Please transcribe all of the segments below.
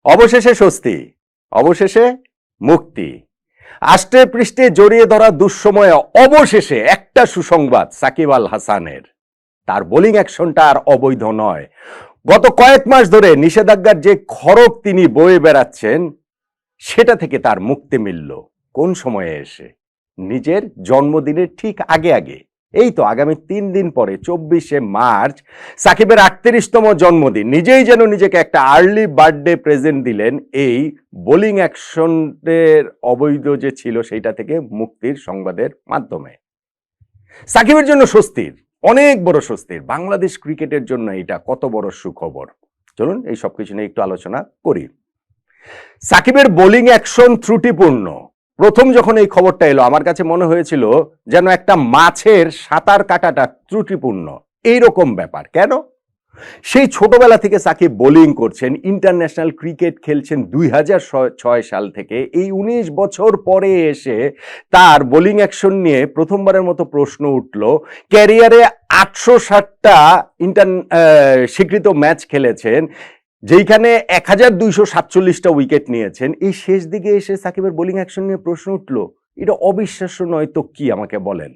অবশেষে স্বস্তি, অবশেষে মুক্তি। আষ্টে পৃষ্ঠে জড়িয়ে ধরা দুঃসময়ে অবশেষে একটা সুসংবাদ সাকিব আল হাসানের, তার বোলিং অ্যাকশনটা আর অবৈধ নয়। গত কয়েক মাস ধরে নিষেধাজ্ঞার যে খড়গ তিনি বয়ে বেড়াচ্ছেন সেটা থেকে তার মুক্তি মিলল। কোন সময়ে এসে? নিজের জন্মদিনের ঠিক আগে আগে। এই তো আগামী 3 দিন পরে 24শে মার্চ সাকিবের 38তম জন্মদিন। নিজেই যেন নিজেকে একটা আর্লি বার্থডে প্রেজেন্ট দিলেন এই বোলিং অ্যাকশনের অবৈধ যে ছিল সেইটা থেকে মুক্তির সংবাদের মাধ্যমে। সাকিবের জন্য স্বস্তির, অনেক বড় স্বস্তির। বাংলাদেশ ক্রিকেটের জন্য এটা কত বড় সুখবর। চলুন এই সবকিছু নিয়ে একটু আলোচনা করি। সাকিবের বোলিং অ্যাকশন ত্রুটিপূর্ণ। প্রথম যখন এই খবরটা এলো আমার কাছে মনে হয়েছিল যেন একটা মাছের সাঁতার কাটাটা ত্রুটিপূর্ণ, এইরকম ব্যাপার। কেন? সেই ছোটবেলা থেকে সাকিব বোলিং করছেন, ইন্টারন্যাশনাল ক্রিকেট খেলছেন 2006 সাল থেকে। এই 19 বছর পরে এসে তার বোলিং অ্যাকশন নিয়ে প্রথমবারের মতো প্রশ্ন উঠল। ক্যারিয়ারে 860টা স্বীকৃত ম্যাচ খেলেছেন, যেইখানে 1247টা উইকেট নিয়েছেন। এই শেষ দিকে এসে সাকিবের বোলিং অ্যাকশন নিয়ে প্রশ্ন উঠল, এটা অবিশ্বাস্য নয় তো কি, আমাকে বলেন।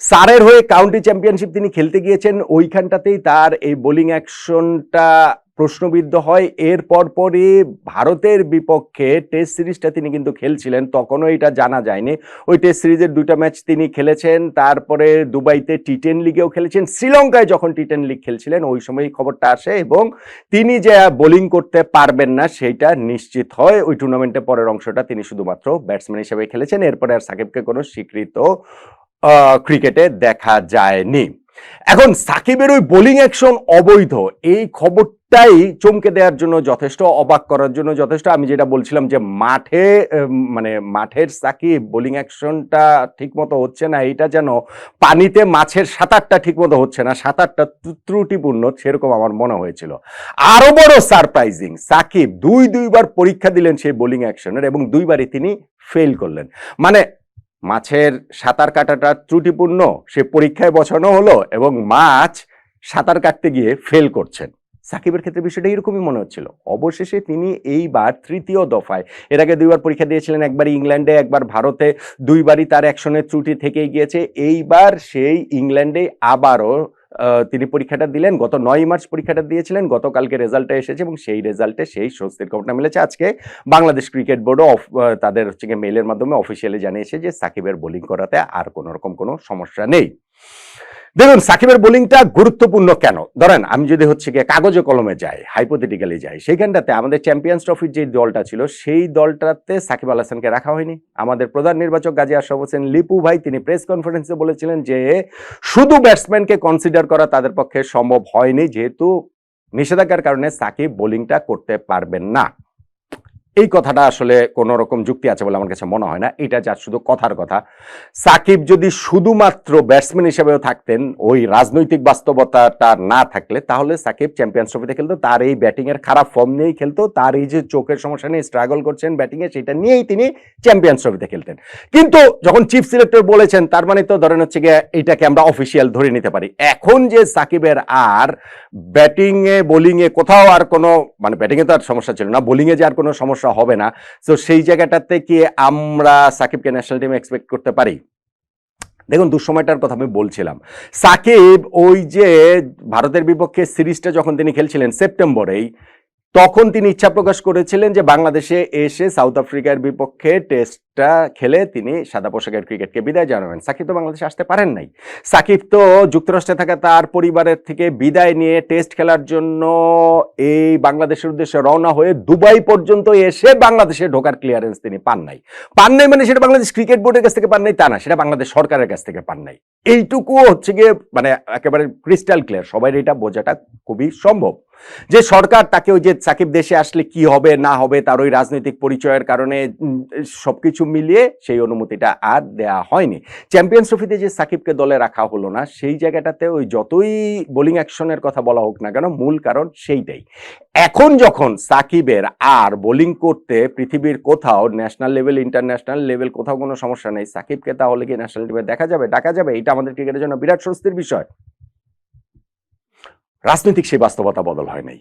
সারের হয়ে কাউন্টি চ্যাম্পিয়নশিপ তিনি খেলতে গিয়েছেন, ওইখানটাতেই তার এই বোলিং অ্যাকশনটা প্রশ্নবিদ্ধ হয়। এরপর পরে ভারতের বিপক্ষে টেস্ট সিরিজটা তিনি কিন্তু খেলছিলেন, তখনও এটা জানা যায়নি। ওই টেস্ট সিরিজের 2টা ম্যাচ তিনি খেলেছেন, তারপরে দুবাইতে টি10 লিগেও খেলেছেন, শ্রীলঙ্কায় যখন টি10 লিগ খেলছিলেন ওই সময় খবরটা আসে এবং তিনি যে বোলিং করতে পারবেন না সেইটা নিশ্চিত হয়। ওই টুর্নামেন্টে পরের অংশটা তিনি শুধুমাত্র ব্যাটসম্যান হিসেবে খেলেছেন। এরপরে আর সাকিবকে কোনো স্বীকৃত ক্রিকেটে দেখা যায়নি। এখন সাকিবের ওই বোলিং অ্যাকশন অবৈধ, এই খবরটাই চমকে দেওয়ার জন্য যথেষ্ট, অবাক করার জন্য যথেষ্ট। আমি যেটা বলছিলাম যে মাঠের সাকিব বোলিং অ্যাকশনটা ঠিক মতো হচ্ছে না, এইটা যেন পানিতে মাছের সাঁতারটা ঠিক মতো হচ্ছে না, সাঁতারটা ত্রুটিপূর্ণ, সেরকম আমার মনে হয়েছিল। আরো বড় সারপ্রাইজিং, সাকিব দুইবার পরীক্ষা দিলেন সেই বোলিং অ্যাকশনের এবং 2বারই তিনি ফেল করলেন। মানে মাছের সাঁতার কাটাটা ত্রুটিপূর্ণ, সে পরীক্ষায় বসানো হলো এবং মাছ সাঁতার কাটতে গিয়ে ফেল করছেন। সাকিবের ক্ষেত্রে বিষয়টা এরকমই মনে হচ্ছিল। অবশেষে তিনি এইবার 3য় দফায়, এর আগে 2বার পরীক্ষা দিয়েছিলেন, একবার ইংল্যান্ডে একবার ভারতে, 2বারই তার অ্যাকশনের ত্রুটি থেকেই গিয়েছে। এইবার সেই ইংল্যান্ডে আবারও তিনি পরীক্ষাটা দিলেন। গত 9 মার্চ পরীক্ষাটা দিয়েছিলেন, গতকালকে রেজাল্টটা এসেছে এবং সেই রেজাল্টে সেই স্বস্তির খবরটা মিলেছে। আজকে বাংলাদেশ ক্রিকেট বোর্ডও তাদের মেইলের মাধ্যমে অফিসিয়ালি জানিয়েছে যে সাকিবের বোলিং করাতে আর কোনো রকম কোনো সমস্যা নেই। দেখুন সাকিবের বোলিংটা গুরুত্বপূর্ণ কেন, ধরেন আমি যদি কাগজে কলমে যাই, হাইপোথেটিক্যালি যাই, সেইখানটাতে আমাদের চ্যাম্পিয়ন্স ট্রফির যে দলটা ছিল সেই দলটাতে সাকিব আল হাসানকে রাখা হয়নি। আমাদের প্রধান নির্বাচক গাজী আশরাফ হোসেন লিপু ভাই তিনি প্রেস কনফারেন্সে বলেছিলেন যে শুধু ব্যাটসম্যানকে কনসিডার করা তাদের পক্ষে সম্ভব হয়নি, যেহেতু নিষেধাজ্ঞার কারণে সাকিব বোলিংটা করতে পারবেন না। এই কথাটা আসলে কোন রকম যুক্তি আছে বলে আমার কাছে মনে হয় না, এটা যা শুধু কথার কথা। সাকিব যদি শুধুমাত্র ব্যাটসম্যান হিসেবেও থাকতেন, ওই রাজনৈতিক বাস্তবতাটা না থাকলে, তাহলে সাকিব চ্যাম্পিয়ন্স ট্রফিতে খেলতো, তার এই ব্যাটিং এর খারাপ ফর্ম নিয়েই খেলতো, তার এই যে চোখের সমস্যা নিয়ে স্ট্রাগল করছেন ব্যাটিং এ, সেটা নিয়েই তিনি চ্যাম্পিয়ন্স ট্রফিতে খেলতেন। কিন্তু যখন চিফ সিলেক্টর বলেছেন, তার মানে তো ধরেন এটাকে আমরা অফিসিয়াল ধরে নিতে পারি। এখন যে সাকিবের আর ব্যাটিং এ বোলিং এ কোথাও আর কোনো, ব্যাটিং এ তো আর সমস্যা ছিল না, বোলিং এ যে আর কোনো সমস্যা হবে না, তো সেই জায়গাটাতে কি আমরা সাকিবকে ন্যাশনাল টিমে এক্সপেক্ট করতে পারি? দেখুন দুঃসময়টার কথা আমি বলছিলাম, সাকিব ওই যে ভারতের বিপক্ষে সিরিজটা যখন তিনি খেলছিলেন সেপ্টেম্বরেই, তখন তিনি ইচ্ছা প্রকাশ করেছিলেন যে বাংলাদেশে এসে সাউথ আফ্রিকার বিপক্ষে টেস্টটা খেলে তিনি সাদা পোশাকের ক্রিকেটকে বিদায় জানাবেন। সাকিব তো বাংলাদেশে আসতে পারেন নাই। সাকিব তো যুক্তরাষ্ট্রে থাকা তার পরিবারের থেকে বিদায় নিয়ে টেস্ট খেলার জন্য এই বাংলাদেশের উদ্দেশ্যে রওনা হয়ে দুবাই পর্যন্ত এসে বাংলাদেশে ঢোকার ক্লিয়ারেন্স তিনি পান নাই। মানে সেটা বাংলাদেশ ক্রিকেট বোর্ডের কাছ থেকে পান নাই তা না, সেটা বাংলাদেশ সরকারের কাছ থেকে পান নাই। এইটুকু একেবারে ক্রিস্টাল ক্লিয়ার, সবাই এটা বোঝাটা খুবই সম্ভব যে সরকার তাকে ওই যে সাকিব দেশে আসলে কি হবে না হবে তার ওই রাজনৈতিক পরিচয়ের কারণে সবকিছু মিলিয়ে সেই অনুমতিটা আর দেয়া হয়নি। চ্যাম্পিয়ন্স ট্রফিতে যে সাকিবকে দলে রাখা হলো না, সেই জায়গাটাতে ওই যতই বোলিং অ্যাকশনের কথা বলা হোক না কেন, মূল কারণ সেইটাই। এখন যখন সাকিবের আর বোলিং করতে পৃথিবীর কোথাও ন্যাশনাল লেভেল ইন্টারন্যাশনাল লেভেল কোথাও কোনো সমস্যা নেই, সাকিবকে তাহলে কি ন্যাশনাল টিমে ডাকা যাবে, এটা আমাদের ক্রিকেটের জন্য বিরাট স্বস্তির বিষয়। রাজনৈতিক সেই বাস্তবতা বদল হয় নাই।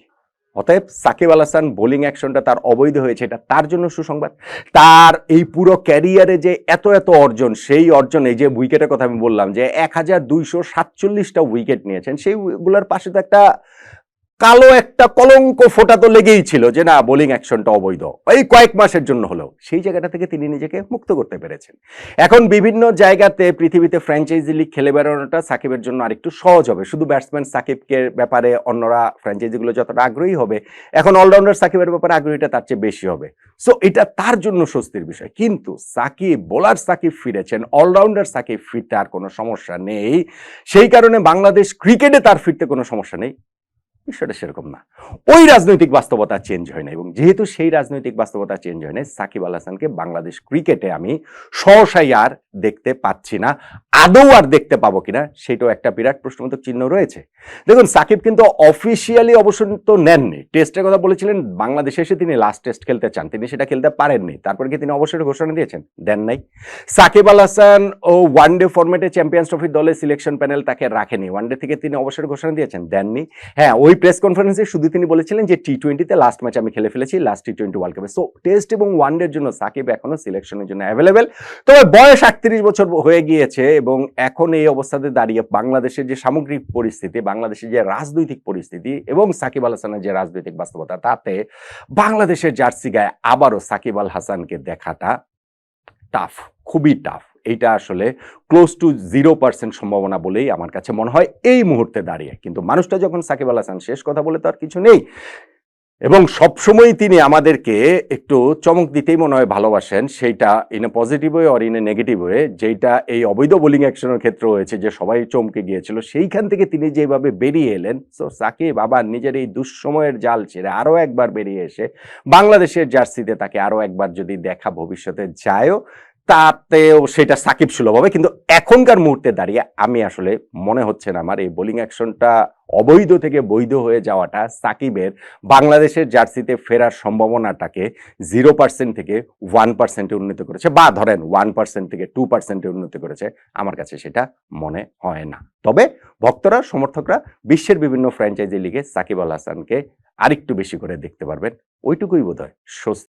অতএব সাকিব আল হাসান বোলিং অ্যাকশনটা তার অবৈধ হয়েছে, এটা তার জন্য সুসংবাদ। তার এই পুরো ক্যারিয়ারে যে এত এত অর্জন, সেই অর্জন, এই যে উইকেটের কথা আমি বললাম যে 1247টা উইকেট নিয়েছেন, সেইগুলোর পাশে তো একটা কালো একটা কলঙ্ক ফোটা তো লেগেই ছিল যে না, বোলিং অ্যাকশনটা অবৈধ, এই কয়েক মাসের জন্য হলেও সেই জায়গাটা থেকে তিনি নিজেকে মুক্ত করতে পেরেছেন। এখন বিভিন্ন জায়গাতে পৃথিবীতে ফ্র্যাঞ্চাইজি লিগ খেলে বেড়ানোটা সাকিবের জন্য আরেকটু সহজ হবে। শুধু ব্যাটসম্যান সাকিবকে ব্যাপারে অন্যরা ফ্র্যাঞ্চাইজিগুলো যতটা আগ্রহী হবে, এখন অলরাউন্ডার সাকিবের ব্যাপারে আগ্রহীটা তার চেয়ে বেশি হবে। সো এটা তার জন্য স্বস্তির বিষয়। কিন্তু সাকিব, বোলার সাকিব ফিরেছেন, অলরাউন্ডার সাকিব ফিরতে আর কোনো সমস্যা নেই, সেই কারণে বাংলাদেশ ক্রিকেটে তার ফিরতে কোনো সমস্যা নেই, বিষয়টা সেরকম না। ওই রাজনৈতিক বাস্তবতা চেঞ্জ হয় না, এবং যেহেতু সেই রাজনৈতিক বাস্তবতা চেঞ্জ হয় না, সাকিব আল হাসানকে বাংলাদেশ ক্রিকেটে আমি সহসাই আর দেখতে পাচ্ছি না। আদৌ আর দেখতে পাবো কিনা সেটাও একটা বিরাট প্রশ্নবোধক চিহ্ন রয়েছে। দেখুন, সাকিব কিন্তু অফিসিয়ালি অবসর তো নেননি। টেস্টের কথা বলেছিলেন, বাংলাদেশে এসে তিনি লাস্ট টেস্ট খেলতে চান, তিনি সেটা খেলতে পারেননি। তারপরে কি তিনি অবসরের ঘোষণা দিয়েছেন? দেন নাই। সাকিব আল হাসান ও ওয়ানডে ফরম্যাটে চ্যাম্পিয়ন্স ট্রফির দলে সিলেকশন প্যানেল তাকে রাখেনি, ওয়ানডে থেকে তিনি অবসরের ঘোষণা দিয়েছেন? দেননি। হ্যাঁ, ওই প্রেস কনফারেন্সে শুধু তিনি বলেছিলেন যে টি-20তে লাস্ট ম্যাচ আমি খেলে ফেলেছি, লাস্ট টি-20 ওয়ার্ল্ড কাপে। সো টেস্ট এবং ওয়ানডের জন্য সাকিব এখনো সিলেকশনের জন্য অ্যাভেলেবেল। তবে বয়স 38 বছর হয়ে গিয়েছে, এবং এখন এই অবস্থাতে দাঁড়িয়ে বাংলাদেশের যে সামগ্রিক পরিস্থিতি, বাংলাদেশের যে রাজনৈতিক পরিস্থিতি এবং সাকিব আল হাসানের যে রাজনৈতিক বাস্তবতা, তাতে বাংলাদেশের জার্সি গায়ে আবারও সাকিব আল হাসানকে দেখাটা টাফ, খুবই টাফ। এইটা আসলে ক্লোজ টু 0% সম্ভাবনা বলেই আমার কাছে মনে হয় এই মুহূর্তে দাঁড়িয়ে। কিন্তু মানুষটা যখন সাকিব আল হাসান, শেষ কথা বলে তো আর কিছু নেই, এবং সবসময় তিনি আমাদেরকে একটু চমক দিতেই মনে হয় ভালোবাসেন, সেইটা in a positive way or in a negative way. যেটা এই অবৈধ বোলিং অ্যাকশনের ক্ষেত্রে হয়েছে, যে সবাই চমকে গিয়েছিল, সেইখান থেকে তিনি যেভাবে বেরিয়ে এলেন। সো সাকিব আবার নিজের এই দুঃসময়ের জাল ছেড়ে আরও একবার বেরিয়ে এসে বাংলাদেশের জার্সিতে তাকে আরও একবার যদি দেখা ভবিষ্যতে যায়ও, তাতেও সেটা সাকিব সুলভ হবে। কিন্তু এখনকার মুহূর্তে দাঁড়িয়ে আমি আসলে মনে হচ্ছে না আমার এই বোলিং অ্যাকশনটা অবৈধ থেকে বৈধ হয়ে যাওয়াটা সাকিবের বাংলাদেশের জার্সিতে ফেরার সম্ভাবনাটাকে 0% থেকে 1%-এ উন্নীত করেছে, বা ধরেন 1% থেকে 2%-এ উন্নীত করেছে। আমার কাছে সেটা মনে হয় না। তবে ভক্তরা, সমর্থকরা বিশ্বের বিভিন্ন ফ্র্যাঞ্চাইজি লিগে সাকিব আল হাসানকে আরেকটু বেশি করে দেখতে পারবেন, ওইটুকুই বোধহয় স্বস্তি।